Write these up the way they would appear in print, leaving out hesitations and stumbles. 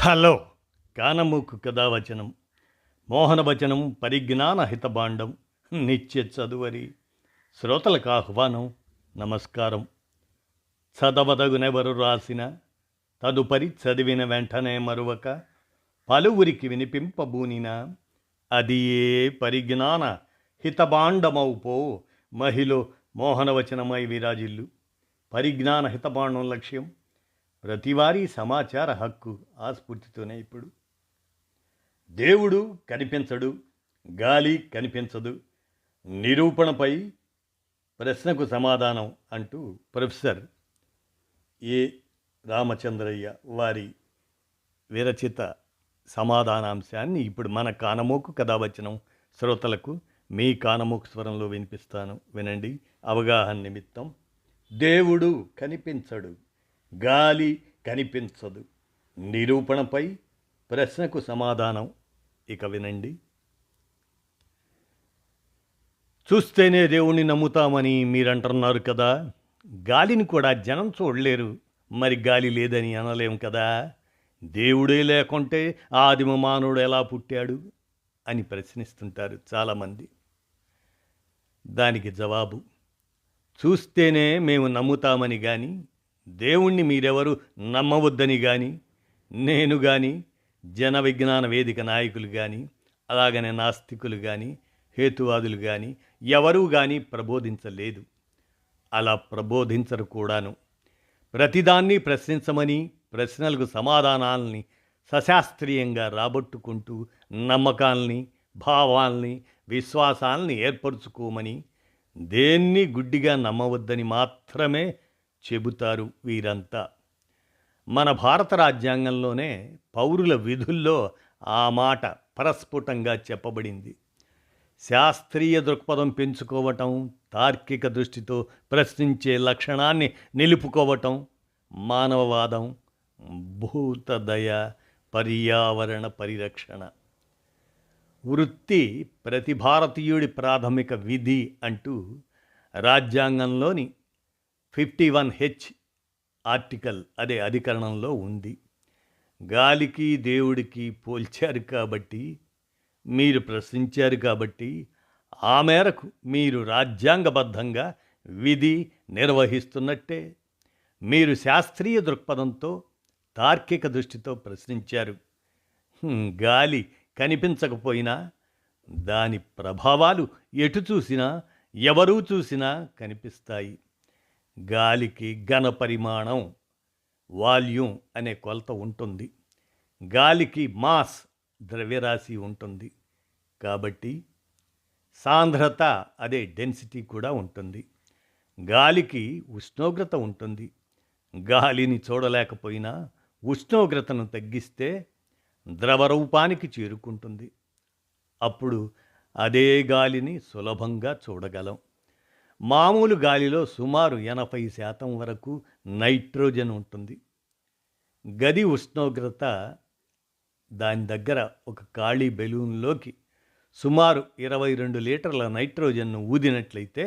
Hello కానమూకు కథావచనం మోహనవచనం పరిజ్ఞాన హితభాండం నిత్య చదువరి శ్రోతలకు ఆహ్వానం నమస్కారం. చదవదగునెవరు రాసిన తదుపరి చదివిన వెంటనే మరువక పలువురికి వినిపింపబూనిన అది ఏ పరిజ్ఞాన హితభాండమౌపో మహిళ మోహనవచనమై విరాజిల్లు. పరిజ్ఞాన హితభాండం లక్ష్యం ప్రతివారీ సమాచార హక్కు. ఆ స్ఫూర్తితోనే ఇప్పుడు దేవుడు కనిపించడు, గాలి కనిపించదు, నిరూపణపై ప్రశ్నకు సమాధానం అంటూ ప్రొఫెసర్ ఏ రామచంద్రయ్య వారి విరచిత సమాధానాంశాన్ని ఇప్పుడు మన కానమోకు కథావచనం శ్రోతలకు మీ కానమోకు స్వరంలో వినిపిస్తాను, వినండి అవగాహన నిమిత్తం. దేవుడు కనిపించడు, గాలి కనిపించదు, నిరూపణపై ప్రశ్నకు సమాధానం ఇక వినండి. చూస్తేనే దేవుణ్ణి నమ్ముతామని మీరంటున్నారు కదా, గాలిని కూడా జనం చూడలేరు, మరి గాలి లేదని అనలేం కదా. దేవుడే లేకుంటే ఆదిమ మానవుడు ఎలా పుట్టాడు అని ప్రశ్నిస్తుంటారు చాలామంది. దానికి జవాబు, చూస్తేనే మేము నమ్ముతామని కానీ, దేవుణ్ణి మీరెవరు నమ్మవద్దని కానీ నేను కానీ జన విజ్ఞాన వేదిక నాయకులు కానీ అలాగనే నాస్తికులు కానీ హేతువాదులు కానీ ఎవరూ కానీ ప్రబోధించలేదు. అలా ప్రబోధించరు కూడాను. ప్రతిదాన్ని ప్రశ్నించమని, ప్రశ్నలకు సమాధానాలని సశాస్త్రీయంగా రాబట్టుకుంటూ నమ్మకాల్ని, భావాల్ని, విశ్వాసాల్ని ఏర్పరచుకోమని, దేన్ని గుడ్డిగా నమ్మవద్దని మాత్రమే చెబుతారు వీరంతా. మన భారత రాజ్యాంగంలోనే పౌరుల విధుల్లో ఆ మాట పరస్ఫుటంగా చెప్పబడింది. శాస్త్రీయ దృక్పథం పెంచుకోవటం, తార్కిక దృష్టితో ప్రశ్నించే లక్షణాన్ని నిలుపుకోవటం, మానవవాదం, భూతదయ, పర్యావరణ పరిరక్షణ వృత్తి ప్రతి భారతీయుడి ప్రాథమిక విధి అంటూ రాజ్యాంగంలోని 51H ఆర్టికల్ అదే అధికరణంలో ఉంది. గాలికి దేవుడికి పోల్చారు కాబట్టి, మీరు ప్రశ్నించారు కాబట్టి, ఆ మేరకు మీరు రాజ్యాంగబద్ధంగా విధి నిర్వహిస్తున్నట్టే. మీరు శాస్త్రీయ దృక్పథంతో, తార్కిక దృష్టితో ప్రశ్నించారు. గాలి కనిపించకపోయినా దాని ప్రభావాలు ఎటు చూసినా, ఎవరూ చూసినా కనిపిస్తాయి. గాలికి ఘన పరిమాణం, వాల్యూమ్ అనే కొలత ఉంటుంది. గాలికి మాస్, ద్రవ్యరాశి ఉంటుంది. కాబట్టి సాంద్రత అదే డెన్సిటీ కూడా ఉంటుంది. గాలికి ఉష్ణోగ్రత ఉంటుంది. గాలిని చూడలేకపోయినా ఉష్ణోగ్రతను తగ్గిస్తే ద్రవరూపానికి చేరుకుంటుంది. అప్పుడు అదే గాలిని సులభంగా చూడగలం. మామూలు గాలిలో సుమారు 80% వరకు నైట్రోజన్ ఉంటుంది. గది ఉష్ణోగ్రత దాని దగ్గర ఒక ఖాళీ బెలూన్లోకి సుమారు 22 లీటర్ల నైట్రోజన్ను ఊదినట్లయితే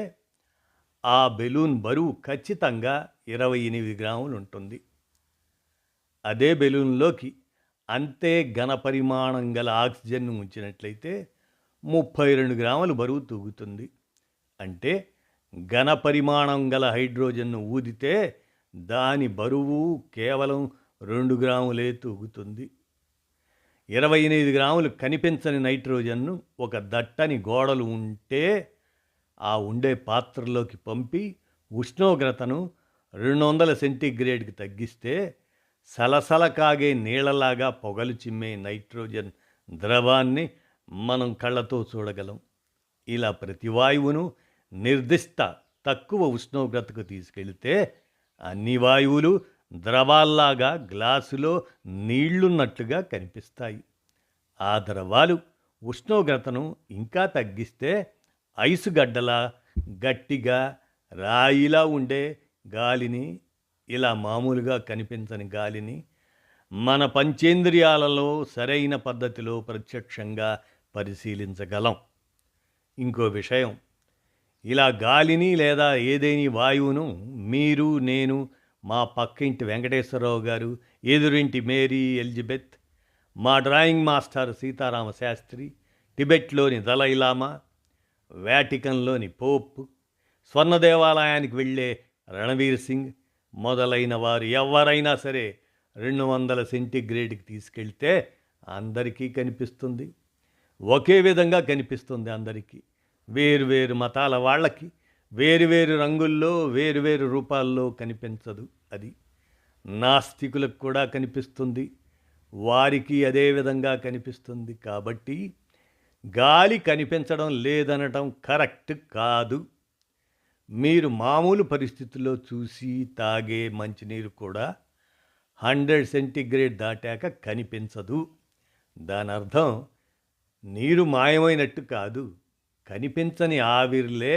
ఆ బెలూన్ బరువు ఖచ్చితంగా 28 గ్రాములు ఉంటుంది. అదే బెలూన్లోకి అంతే ఘన పరిమాణం గల ఆక్సిజన్ను ఉంచినట్లయితే 32 గ్రాములు బరువు తూగుతుంది. అంటే ఘన పరిమాణం గల హైడ్రోజన్ను ఊదితే దాని బరువు కేవలం 2 గ్రాములే తూగుతుంది. 28 గ్రాములు కనిపించని నైట్రోజన్ను ఒక దట్టని గోడలు ఉంటే ఆ ఉండే పాత్రలోకి పంపి ఉష్ణోగ్రతను 200 సెంటీగ్రేడ్కి తగ్గిస్తే సలసల కాగే నీళ్లలాగా పొగలు చిమ్మే నైట్రోజన్ ద్రవాన్ని మనం కళ్ళతో చూడగలం. ఇలా ప్రతి వాయువును నిర్దిష్ట తక్కువ ఉష్ణోగ్రతకు తీసుకెళ్తే అన్ని వాయువులు ద్రవాల్లాగా గ్లాసులో నీళ్లున్నట్లుగా కనిపిస్తాయి. ఆ ద్రవాలు ఉష్ణోగ్రతను ఇంకా తగ్గిస్తే ఐసుగడ్డలా గట్టిగా రాయిలా ఉండే గాలిని, ఇలా మామూలుగా కనిపించని గాలిని మన పంచేంద్రియాలలో సరైన పద్ధతిలో ప్రత్యక్షంగా పరిశీలించగలం. ఇంకో విషయం, ఇలా గాలిని లేదా ఏదేని వాయువును మీరు, నేను, మా పక్కింటి వెంకటేశ్వరరావు గారు, ఎదురింటి మేరీ, ఎలిజబెత్, మా డ్రాయింగ్ మాస్టర్ సీతారామ శాస్త్రి, టిబెట్లోని దలైలామా, వాటికన్లోని పోప్, స్వర్ణ దేవాలయానికి వెళ్ళే రణవీర్ సింగ్ మొదలైన వారు ఎవరైనా సరే 200 సెంటీగ్రేడ్కి తీసుకెళ్తే అందరికీ కనిపిస్తుంది. ఒకే విధంగా కనిపిస్తుంది అందరికీ. వేరు మతాల వాళ్ళకి వేరు రంగుల్లో వేరు రూపాల్లో కనిపించదు. అది నాస్తికులకు కూడా కనిపిస్తుంది, వారికి అదే విధంగా కనిపిస్తుంది. కాబట్టి గాలి కనిపించడం లేదనటం కరెక్ట్ కాదు. మీరు మామూలు పరిస్థితుల్లో చూసి తాగే మంచినీరు కూడా 100 సెంటీగ్రేడ్ దాటాక కనిపించదు. దాని అర్థం నీరు మాయమైనట్టు కాదు, కనిపించని ఆవిర్లే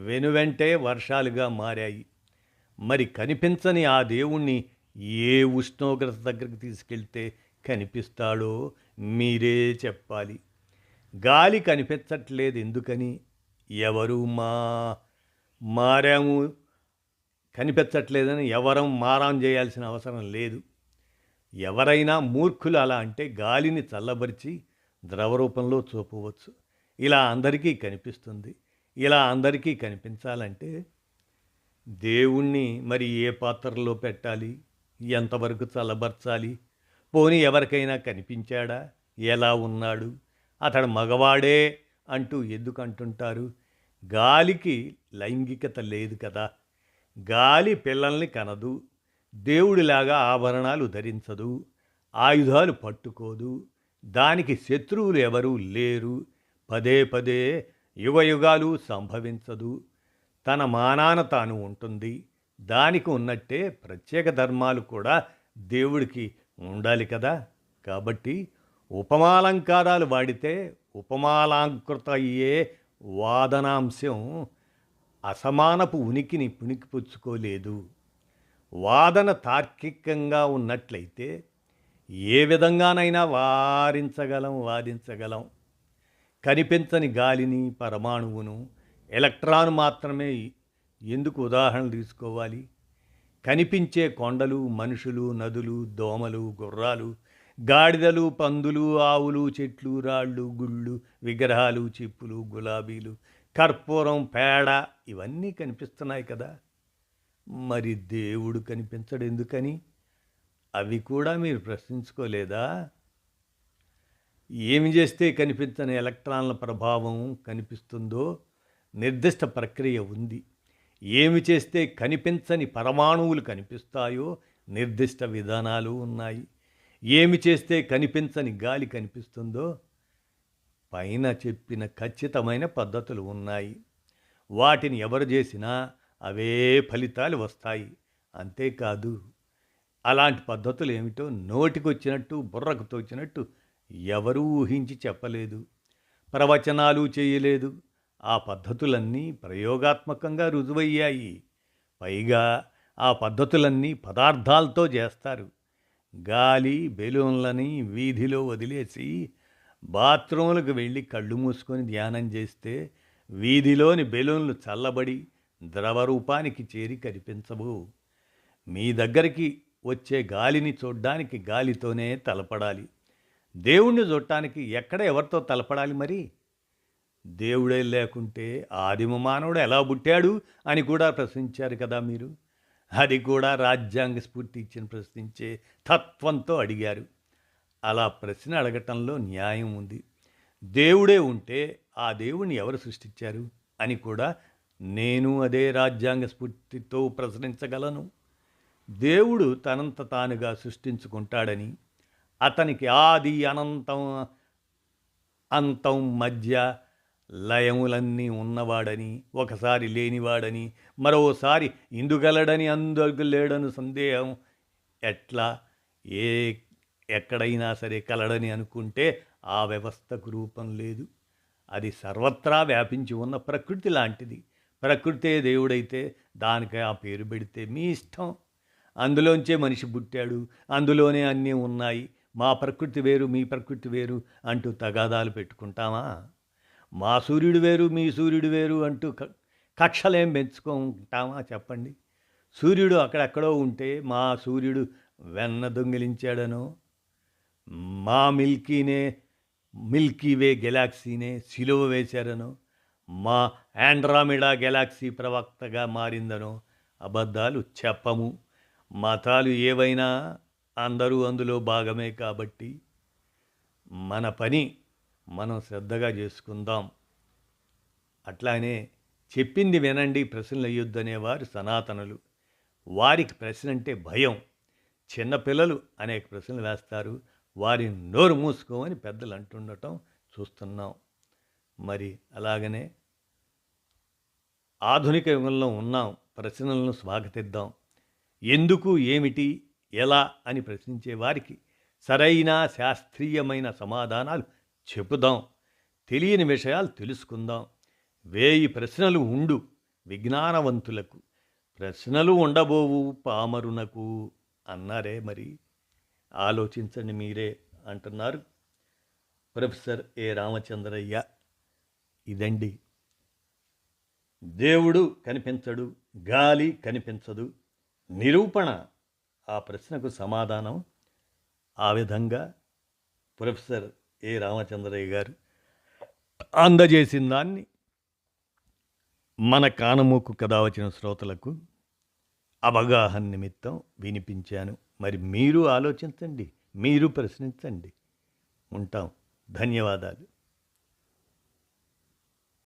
వెనువెంటే వర్షాలుగా మారాయి. మరి కనిపించని ఆ దేవుణ్ణి ఏ ఉష్ణోగ్రత దగ్గరికి తీసుకెళ్తే కనిపిస్తాడో మీరే చెప్పాలి. గాలి కనిపించట్లేదు ఎందుకని ఎవరు మారాము కనిపించట్లేదని ఎవరం మారం చేయాల్సిన అవసరం లేదు. ఎవరైనా మూర్ఖులు అలా అంటే గాలిని చల్లబరిచి ద్రవరూపంలో చూపవచ్చు. ఇలా అందరికీ కనిపిస్తుంది. ఇలా అందరికీ కనిపించాలంటే దేవుణ్ణి మరి ఏ పాత్రలో పెట్టాలి, ఎంతవరకు చల్లబరచాలి? పోనీ ఎవరికైనా కనిపించాడా? ఎలా ఉన్నాడు? అతడు మగవాడే అంటూ ఎందుకు అంటుంటారు? గాలికి లైంగికత లేదు కదా. గాలి పిల్లల్ని కనదు, దేవుడిలాగా ఆభరణాలు ధరించదు, ఆయుధాలు పట్టుకోదు, దానికి శత్రువులు ఎవరూ లేరు, పదే యుగయుగాలు సంభవించదు, తన మానాన తాను ఉంటుంది. దానికి ఉన్నట్టే ప్రత్యేక ధర్మాలు కూడా దేవుడికి ఉండాలి కదా. కాబట్టి ఉపమాలంకారాలు వాడితే ఉపమాలంకృత అయ్యే వాదనాంశం అసమానపు ఉనికిని పుణికిపుచ్చుకోలేదు. వాదన తార్కికంగా ఉన్నట్లయితే ఏ విధంగానైనా వాదించగలం. కనిపించని గాలిని, పరమాణువును, ఎలక్ట్రాన్ మాత్రమే ఎందుకు ఉదాహరణలు తీసుకోవాలి? కనిపించే కొండలు, మనుషులు, నదులు, దోమలు, గుర్రాలు, గాడిదలు, పందులు, ఆవులు, చెట్లు, రాళ్ళు, గుళ్ళు, విగ్రహాలు, చిప్పులు, గులాబీలు, కర్పూరం, పేడ ఇవన్నీ కనిపిస్తున్నాయి కదా. మరి దేవుడు కనిపించడు ఎందుకని? అవి కూడా మీరు ప్రశ్నించుకోలేదా? ఏమి చేస్తే కనిపించని ఎలక్ట్రాన్ల ప్రభావం కనిపిస్తుందో నిర్దిష్ట ప్రక్రియ ఉంది. ఏమి చేస్తే కనిపించని పరమాణువులు కనిపిస్తాయో నిర్దిష్ట విధానాలు ఉన్నాయి. ఏమి చేస్తే కనిపించని గాలి కనిపిస్తుందో పైన చెప్పిన ఖచ్చితమైన పద్ధతులు ఉన్నాయి. వాటిని ఎవరు చేసినా అవే ఫలితాలు వస్తాయి. అంతేకాదు, అలాంటి పద్ధతులు ఏమిటో నోటికొచ్చినట్టు బుర్రకు తోచినట్టు ఎవరూ ఊహించి చెప్పలేదు, ప్రవచనాలు చేయలేదు. ఆ పద్ధతులన్నీ ప్రయోగాత్మకంగా రుజువయ్యాయి. పైగా ఆ పద్ధతులన్నీ పదార్థాలతో చేస్తారు. గాలి బెలూన్లని వీధిలో వదిలేసి బాత్రూములకు వెళ్ళి కళ్ళు మూసుకొని ధ్యానం చేస్తే వీధిలోని బెలూన్లు చల్లబడి ద్రవరూపానికి చేరి కనిపించవు. మీ దగ్గరికి వచ్చే గాలిని చూడ్డానికి గాలితోనే తలపడాలి. దేవుణ్ణి చూడటానికి ఎక్కడ ఎవరితో తలపడాలి మరి? దేవుడే లేకుంటే ఆదిమ మానవుడు ఎలా పుట్టాడు అని కూడా ప్రశ్నించారు కదా మీరు. అది కూడా రాజ్యాంగ స్ఫూర్తి ఇచ్చిన ప్రశ్నించే తత్వంతో అడిగారు. అలా ప్రశ్న అడగటంలో న్యాయం ఉంది. దేవుడే ఉంటే ఆ దేవుణ్ణి ఎవరు సృష్టించారు అని కూడా నేను అదే రాజ్యాంగ స్ఫూర్తితో ప్రశ్నించగలను. దేవుడు తనంత తానుగా సృష్టించుకుంటాడని, అతనికి ఆది అనంతం అంతం మధ్య లయములన్నీ ఉన్నవాడని, ఒకసారి లేనివాడని, మరోసారి ఇందుగలడని అందుగలేడని సందేహం ఎట్లా ఎక్కడైనా సరే కలడని అనుకుంటే ఆ వ్యవస్థకు రూపం లేదు. అది సర్వత్రా వ్యాపించి ఉన్న ప్రకృతి లాంటిది. ప్రకృతే దేవుడైతే దానికి ఆ పేరు పెడితే మీ ఇష్టం. అందులోంచే మనిషి పుట్టాడు, అందులోనే అన్నీ ఉన్నాయి. మా ప్రకృతి వేరు, మీ ప్రకృతి వేరు అంటూ తగాదాలు పెట్టుకుంటామా? మా సూర్యుడు వేరు, మీ సూర్యుడు వేరు అంటూ కక్షలేం పెంచుకుంటామా చెప్పండి? సూర్యుడు అక్కడెక్కడో ఉంటే మా సూర్యుడు వెన్న దొంగిలించాడనో, మా మిల్కీవే గెలాక్సీనే సిలువ వేశారనో, మా ఆండ్రామిడా గెలాక్సీ ప్రవక్తగా మారిందనో అబద్ధాలు చెప్పము. మతాలు ఏవైనా అందరూ అందులో భాగమే కాబట్టి మన పని మనం శ్రద్ధగా చేసుకుందాం. అట్లానే చెప్పింది వినండి, ప్రశ్నలు వేయొద్దనేవారు సనాతనులు. వారికి ప్రశ్న అంటే భయం. చిన్నపిల్లలు అనేక ప్రశ్నలు వేస్తారు, వారిని నోరు మూసుకోమని పెద్దలు అంటుండటం చూస్తున్నాం. మరి అలాగనే ఆధునిక యుగంలో ఉన్నాం. ప్రశ్నలను స్వాగతిద్దాం. ఎందుకు, ఏమిటి, ఎలా అని ప్రశ్నించే వారికి సరైన శాస్త్రీయమైన సమాధానాలు చెబుదాం. తెలియని విషయాలు తెలుసుకుందాం. 1000 ప్రశ్నలు ఉండు విజ్ఞానవంతులకు, ప్రశ్నలు ఉండబోవు పామరునకు అన్నారే. మరి ఆలోచించండి మీరే అంటున్నారు ప్రొఫెసర్ ఏ రామచంద్రయ్య. ఇదండి, దేవుడు కనిపించడు, గాలి కనిపించదు, నిరూపణ. ఆ ప్రశ్నకు సమాధానం ఆ విధంగా ప్రొఫెసర్ ఏ రామచంద్రయ్య గారు అందజేసిన దాన్ని మన కానమూకు కథ వచ్చిన శ్రోతలకు అవగాహన నిమిత్తం వినిపించాను. మరి మీరు ఆలోచించండి, మీరు ప్రశ్నించండి. ఉంటాం. ధన్యవాదాలు.